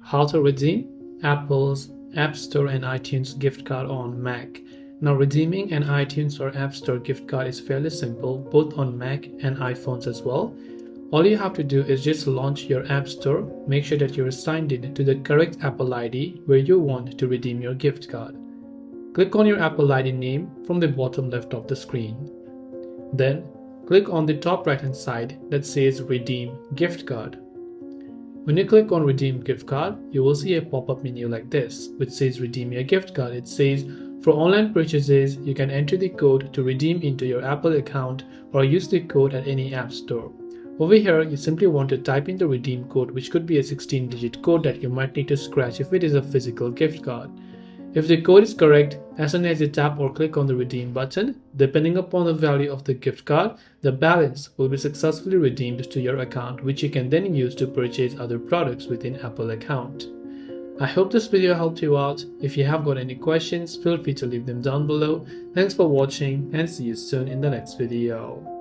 How to redeem Apple's App Store and iTunes gift card on Mac. Now, redeeming an iTunes or App Store gift card is fairly simple both on Mac and iPhones as well. All you have to do is just launch your App Store, make sure that you're signed in to the correct Apple ID where you want to redeem your gift card. Click on your Apple ID name from the bottom left of the screen. Then, click on the top right hand side that says Redeem Gift Card. When you click on Redeem Gift Card, you will see a pop-up menu like this, which says Redeem your gift card. It says, for online purchases, you can enter the code to redeem into your Apple account or use the code at any app store. Over here, you simply want to type in the redeem code, which could be a 16-digit code that you might need to scratch if it is a physical gift card. If the code is correct, as soon as you tap or click on the redeem button, depending upon the value of the gift card, the balance will be successfully redeemed to your account, which you can then use to purchase other products within Apple account. I hope this video helped you out. If you have got any questions, feel free to leave them down below. Thanks for watching and see you soon in the next video.